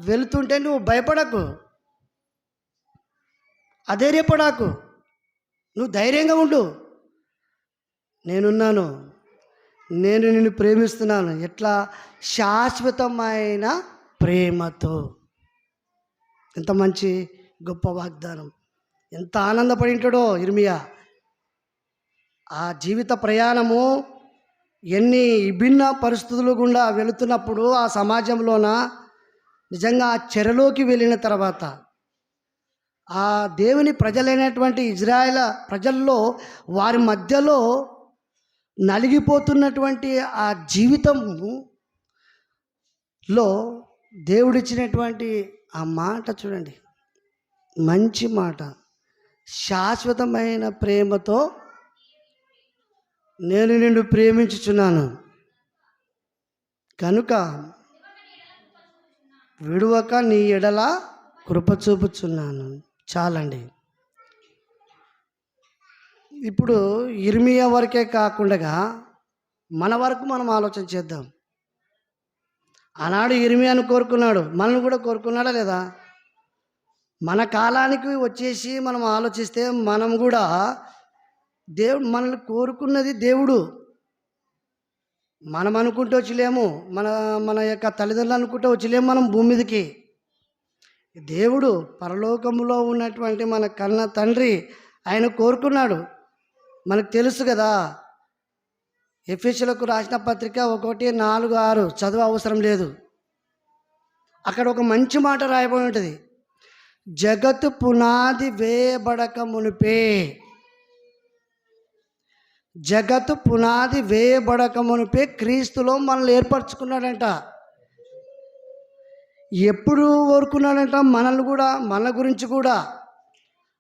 వెళుతుంటే నువ్వు భయపడకు, అధైర్యపడకు, నువ్వు ధైర్యంగా ఉండు, నేనున్నాను, నేను నిన్ను ప్రేమిస్తున్నాను. ఎట్లా? శాశ్వతమైన ప్రేమతో. ఎంత మంచి గొప్ప వాగ్దానం! ఎంత ఆనందపడి ఉంటాడో ఇర్మియా. ఆ జీవిత ప్రయాణము ఎన్ని విభిన్న పరిస్థితులు గుండా వెళుతున్నప్పుడు ఆ సమాజంలోన నిజంగా ఆ చెరలోకి వెళ్ళిన తర్వాత ఆ దేవుని ప్రజలైనటువంటి ఇజ్రాయేల్ ప్రజల్లో వారి మధ్యలో నలిగిపోతున్నటువంటి ఆ జీవితంలో దేవుడిచ్చినటువంటి ఆ మాట చూడండి, మంచి మాట. శాశ్వతమైన ప్రేమతో నేను నిన్ను ప్రేమించుచున్నాను కనుక విడువక నీ ఎడల కృప చూపుచున్నాను. చాలండి. ఇప్పుడు ఇర్మియా వరకే కాకుండా మన వరకు మనం ఆలోచన చేద్దాం. ఆనాడు ఇర్మియాను కోరుకున్నాడు, మనల్ని కూడా కోరుకున్నాడా లేదా? మన కాలానికి వచ్చేసి మనం ఆలోచిస్తే మనం కూడా దేవుడు మనల్ని కోరుకున్నది దేవుడు. మనం అనుకుంటూ వచ్చలేము, మన యొక్క తల్లిదండ్రులు అనుకుంటూ వచ్చలేము మనం భూమి మీదకి. దేవుడు పరలోకంలో ఉన్నటువంటి మన కన్న తండ్రి ఆయన కోరుకున్నాడు. మనకు తెలుసు కదా, ఎఫెసీయులకు రాసిన పత్రిక 1:4-6 చదువు అవసరం లేదు. అక్కడ ఒక మంచి మాట రాయబడి ఉంటుంది. జగత్తు పునాది వేయబడక మునిపే, జగత్తు పునాది వేయబడక మునిపే క్రీస్తులో మనల్ని ఏర్పరచుకున్నాడంట. ఎప్పుడు కోరుకున్నాడంట? మనల్ని కూడా, మన గురించి కూడా.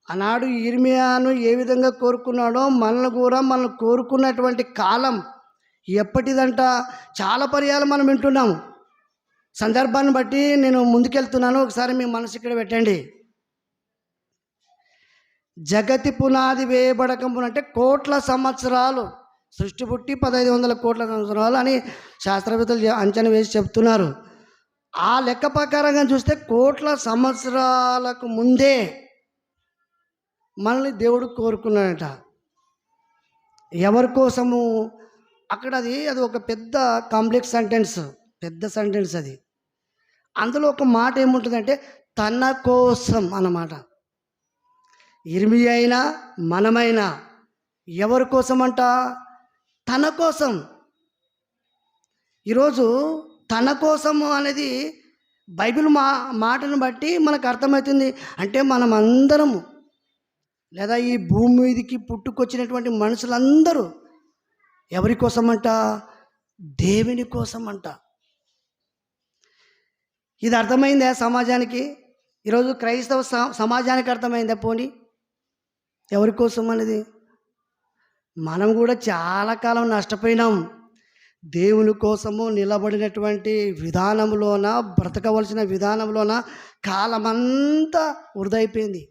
ఆనాడు ఇర్మియాను ఏ విధంగా కోరుకున్నాడో మనల్ని కూడా మనల్ని కోరుకున్నటువంటి కాలం ఎప్పటిదంట? చాలా పర్యాలు మనం వింటున్నాము. సందర్భాన్ని బట్టి నేను ముందుకెళ్తున్నాను, ఒకసారి మీ మనసు ఇక్కడ పెట్టండి. జగతి పునాది వేయబడకమునంటే కోట్ల సంవత్సరాలు, సృష్టి పుట్టి 1500 కోట్ల సంవత్సరాలు అని శాస్త్రవేత్తలు అంచనా వేసి చెప్తున్నారు. ఆ లెక్క ప్రకారంగా చూస్తే కోట్ల సంవత్సరాలకు ముందే మనల్ని దేవుడు కోరుకున్నాడట. ఎవరి కోసము? అక్కడ అది ఒక పెద్ద కాంప్లెక్స్ సెంటెన్స్, పెద్ద సెంటెన్స్ అది. అందులో ఒక మాట ఏముంటుందంటే తన కోసం అన్నమాట. ఇర్మియా అయినా మనమైనా ఎవరి కోసం అంట? తన కోసం. ఈరోజు తన కోసము అనేది బైబిల్ మాటను బట్టి మనకు అర్థమవుతుంది. అంటే మనం అందరము, లేదా ఈ భూమి మీదకి పుట్టుకొచ్చినటువంటి మనుషులందరూ ఎవరి కోసమంట? దేవుని కోసమంట. ఇది అర్థమైందా సమాజానికి? ఈరోజు క్రైస్తవ సమాజానికి అర్థమైందా? పోనీ ఎవరి కోసం అనేది? మనం కూడా చాలా కాలం నష్టపోయినాం. దేవుని కోసము నిలబడినటువంటి విధానంలోన, బ్రతకవలసిన విధానంలోన కాలమంతా వృధా అయిపోయింది.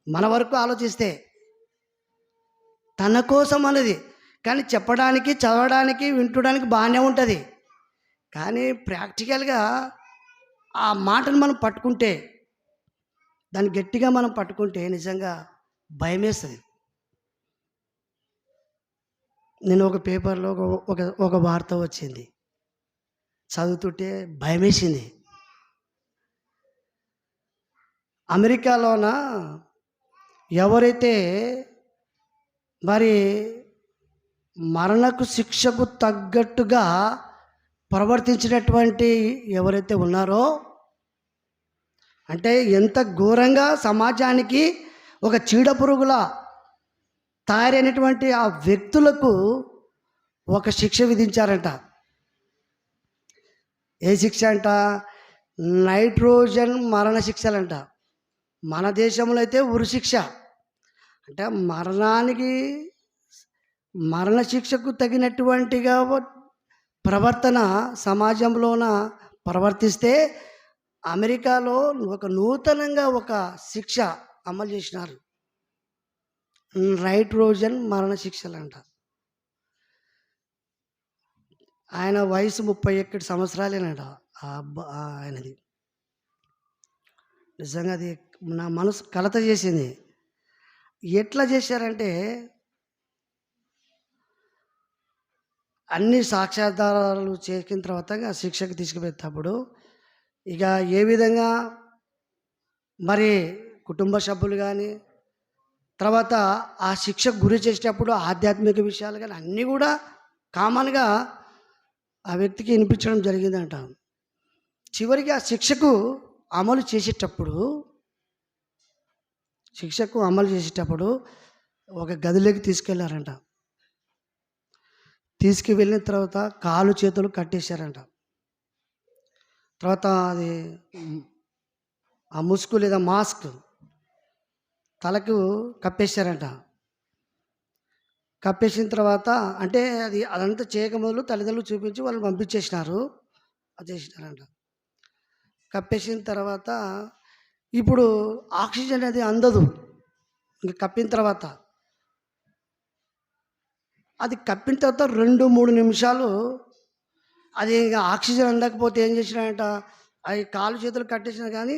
మన వరకు ఆలోచిస్తే తన కోసం అనేది, కానీ చెప్పడానికి, చదవడానికి, వింటడానికి బాగానే ఉంటుంది. కానీ ప్రాక్టికల్గా ఆ మాటను మనం పట్టుకుంటే, దాన్ని గట్టిగా మనం పట్టుకుంటే నిజంగా భయమేస్తుంది. నేను ఒక పేపర్లో ఒక వార్త వచ్చింది, చదువుతుంటే భయమేసింది. అమెరికాలోన ఎవరైతే మరి మరణకు శిక్షకు తగ్గట్టుగా ప్రవర్తించినటువంటి ఎవరైతే ఉన్నారో, అంటే ఎంత ఘోరంగా సమాజానికి ఒక చీడపురుగులా తయారైనటువంటి ఆ వ్యక్తులకు ఒక శిక్ష విధించారంట. ఏ శిక్ష అంట? నైట్రోజన్ మరణ శిక్షలంట. మన దేశంలో అయితే ఉరిశిక్ష. అంటే మరణ శిక్షకు తగినటువంటిగా ప్రవర్తన సమాజంలోన ప్రవర్తిస్తే, అమెరికాలో ఒక నూతనంగా ఒక శిక్ష అమలు చేసినారు. నైట్రోజన్ మరణ శిక్షలంట. ఆయన వయసు 31 సంవత్సరాలేనట ఆయనది. నిజంగా అది నా మనసు కలత చేసింది. ఎట్లా చేశారంటే, అన్ని సాక్ష్యాధారాలు చేసిన తర్వాత శిక్షకు తీసుకువెళ్ళేటప్పుడు ఇక ఏ విధంగా మరి కుటుంబ సభ్యులు కానీ, తర్వాత ఆ శిక్షకు గురి చేసేటప్పుడు ఆధ్యాత్మిక విషయాలు కానీ అన్నీ కూడా కామన్గా ఆ వ్యక్తికి వినిపించడం జరిగిందంట. చివరికి ఆ శిక్షకు అమలు చేసేటప్పుడు ఒక గదిలోకి తీసుకెళ్లారంట. తీసుకువెళ్ళిన తర్వాత కాలు చేతులు కట్టేశారంట. తర్వాత అది ఆ ముసుగు లేదా మాస్క్ తలకు కప్పేశారంట. కప్పేసిన తర్వాత అంటే అదంతా చేయక మొదలు తల్లిదండ్రులు చూపించి వాళ్ళు పంపించేసినారు. అది చేసినారంట. కప్పేసిన తర్వాత ఇప్పుడు ఆక్సిజన్ అది అందదు. ఇంక కప్పిన తర్వాత అది కప్పిన తర్వాత 2-3 నిమిషాలు అది ఇంకా ఆక్సిజన్ అందకపోతే ఏం చేసినాడంట, అవి కాలు చేతులు కట్టేసినా కానీ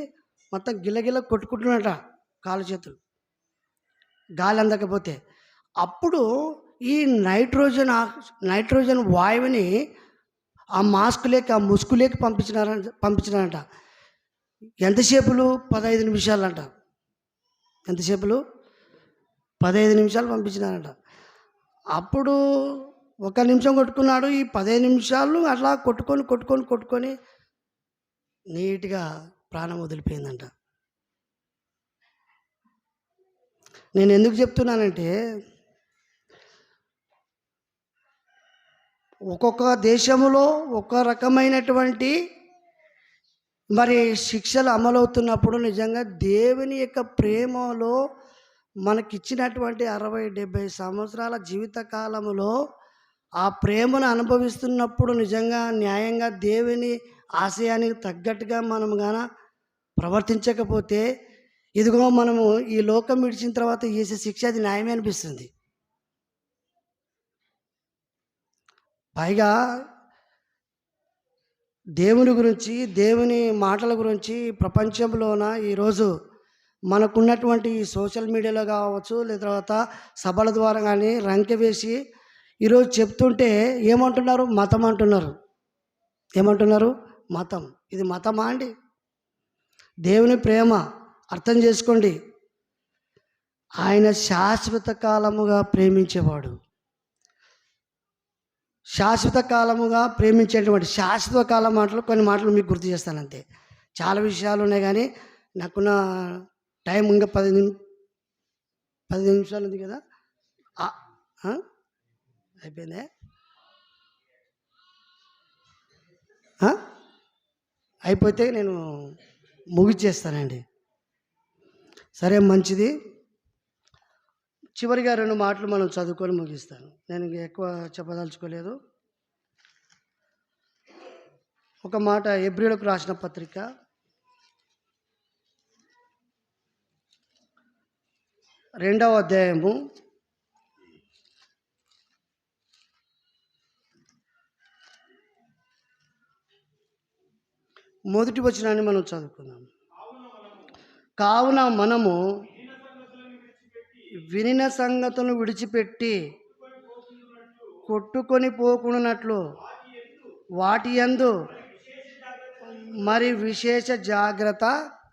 మొత్తం గిల్లగిల్ల కొట్టుకుంటున్నట కాలు చేతులు, గాలి అందకపోతే. అప్పుడు ఈ నైట్రోజన్ వాయువుని ఆ మాస్కులేకి, ఆ ముసుగులేకి పంపించినారంట. ఎంతసేపులు? 15 నిమిషాలంట. ఎంతసేపులు? 15 నిమిషాలు పంపించినారంట. అప్పుడు 1 నిమిషం కొట్టుకున్నాడు. ఈ 15 నిమిషాలు అట్లా కొట్టుకొని నీట్గా ప్రాణం వదిలిపోయిందంట. నేను ఎందుకు చెప్తున్నానంటే, ఒక్కొక్క దేశంలో ఒక రకమైనటువంటి మరి శిక్షలు అమలవుతున్నప్పుడు నిజంగా దేవుని యొక్క ప్రేమలో మనకిచ్చినటువంటి 60-70 సంవత్సరాల జీవితకాలంలో ఆ ప్రేమను అనుభవిస్తున్నప్పుడు నిజంగా న్యాయంగా దేవుని ఆశయానికి తగ్గట్టుగా మనం ప్రవర్తించకపోతే, ఇదిగో మనము ఈ లోకం విడిచిన తర్వాత వేసే శిక్ష అది న్యాయమే అనిపిస్తుంది. పైగా దేవుని గురించి, దేవుని మాటల గురించి ప్రపంచంలోన ఈరోజు మనకున్నటువంటి సోషల్ మీడియాలో కావచ్చు, లేదా తర్వాత సభల ద్వారా కానీ రంకె వేసి ఈరోజు చెప్తుంటే ఏమంటున్నారు? మతం అంటున్నారు. ఏమంటున్నారు? మతం. ఇది మతమా అండి? దేవుని ప్రేమ అర్థం చేసుకోండి. ఆయన శాశ్వత కాలముగా ప్రేమించేవాడు. శాశ్వత కాలముగా ప్రేమించేటువంటి శాశ్వత కాలం కొన్ని మాటలు మీకు గుర్తు చేస్తాను అంతే. చాలా విషయాలు ఉన్నాయి కానీ నాకున్న టైం ఇంకా 10 నిమిషాలు ఉంది కదా. అయిపోయిందే. అయిపోతే నేను ముగిచేస్తానండి. సరే, మంచిది. చివరిగా 2 మాటలు మనం చదువుకొని ముగిస్తాను. నేను ఇంక ఎక్కువ చెప్పదలుచుకోలేదు. ఒక మాట హెబ్రీయులకు రాసిన పత్రిక 2వ అధ్యాయము 1వ వచనాన్ని మనం చదువుకుందాం. కావున మనము వినిన సంగతులను విడిచిపెట్టి కొట్టుకొని పోకున్నట్లు వాటి యందు మరి విశేష జాగ్రత్త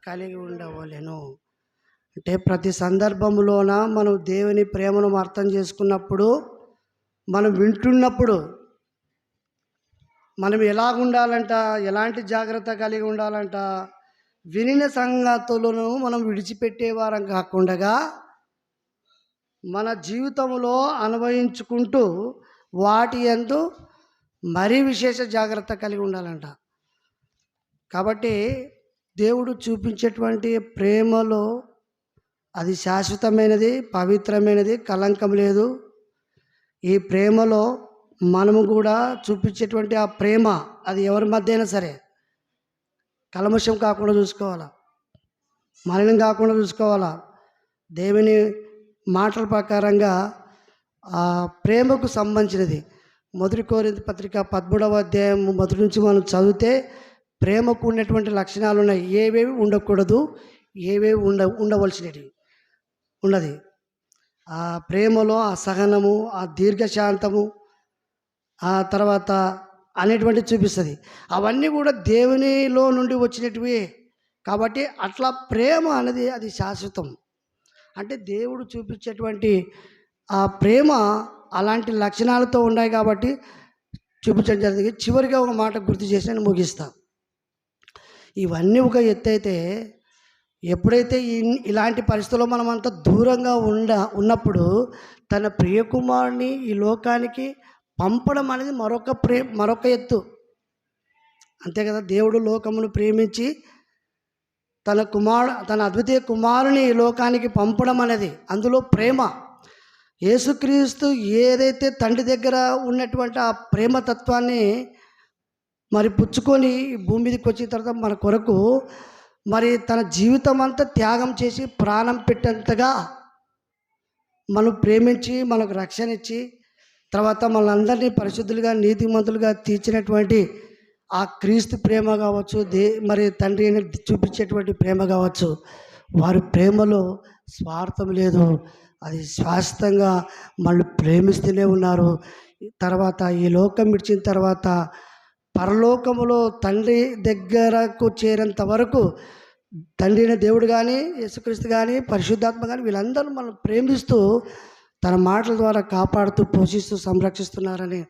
కలిగి ఉండవలెను. అంటే ప్రతి సందర్భంలోన మనం దేవుని ప్రేమను అర్థం చేసుకున్నప్పుడు, మనం వింటున్నప్పుడు మనం ఎలాగుండాలంట, ఎలాంటి జాగ్రత్త కలిగి ఉండాలంట, వినిన సంగతులను మనం విడిచిపెట్టేవారం కాకుండా మన జీవితంలో అనుభవించుకుంటూ వాటి యందు మరీ విశేష జాగ్రత్త కలిగి ఉండాలంట. కాబట్టి దేవుడు చూపించేటువంటి ప్రేమలో అది శాశ్వతమైనది, పవిత్రమైనది, కళంకం లేదు. ఈ ప్రేమలో మనము కూడా చూపించేటువంటి ఆ ప్రేమ అది ఎవరి మధ్య అయినా సరే కల్మషం కాకుండా చూసుకోవాలా, మలినం కాకుండా చూసుకోవాలా. దేవుని మాటల ప్రకారంగా ఆ ప్రేమకు సంబంధించినది 1 కొరింథీ పత్రిక 13వ అధ్యాయం 1 నుంచి మనం చదివితే ప్రేమకు ఉన్నటువంటి లక్షణాలు ఉన్నాయి. ఏవేవి ఉండకూడదు, ఏవేవి ఉండవలసినవి ఉన్నది. ఆ ప్రేమలో ఆ సహనము, ఆ దీర్ఘశాంతము, ఆ తర్వాత అనేటువంటివి చూపిస్తుంది. అవన్నీ కూడా దేవునిలో నుండి వచ్చినటివి. కాబట్టి అట్లా ప్రేమ అనేది అది శాశ్వతం. అంటే దేవుడు చూపించేటువంటి ఆ ప్రేమ అలాంటి లక్షణాలతో ఉన్నాయి కాబట్టి చూపించడం జరిగింది. చివరిగా ఒక మాట గుర్తు చేసి నేను ముగిస్తాను. ఇవన్నీ ఒక ఎత్తు అయితే, ఎప్పుడైతే ఇలాంటి పరిస్థితుల్లో మనం అంత దూరంగా ఉన్నప్పుడు తన ప్రియకుమారుని ఈ లోకానికి పంపడం అనేది మరొక ఎత్తు. అంతే కదా. దేవుడు లోకమును ప్రేమించి తన అద్వితీయ కుమారుని ఈ లోకానికి పంపడం అనేది అందులో ప్రేమ. యేసుక్రీస్తు ఏదైతే తండ్రి దగ్గర ఉన్నటువంటి ఆ ప్రేమతత్వాన్ని మరి పుచ్చుకొని భూమి మీదకి వచ్చిన తర్వాత మన కొరకు మరి తన జీవితం అంతా త్యాగం చేసి ప్రాణం పెట్టేంతగా మనం ప్రేమించి మనకు రక్షణ ఇచ్చి తర్వాత మనందరినీ పరిశుద్ధులుగా నీతిమంతులుగా తీర్చినటువంటి ఆ క్రీస్తు ప్రేమ కావచ్చు, మరి తండ్రి చూపించేటువంటి ప్రేమ కావచ్చు, వారి ప్రేమలో స్వార్థం లేదు. అది శాశ్వతంగా మళ్ళీ ప్రేమిస్తూనే ఉన్నారు. తర్వాత ఈ లోకం విడిచిన తర్వాత పరలోకములో తండ్రి దగ్గరకు చేరేంత వరకు తండ్రి అయిన దేవుడు కానీ, యేసుక్రీస్తు కానీ, పరిశుద్ధాత్మ కానీ వీళ్ళందరూ మనం ప్రేమిస్తూ తన మాటల ద్వారా కాపాడుతూ పోషిస్తూ సంరక్షిస్తున్నారనే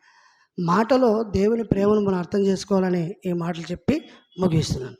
మాటలో దేవుని ప్రేమను మనం అర్థం చేసుకోవాలని ఈ మాటలు చెప్పి ముగిస్తున్నాను.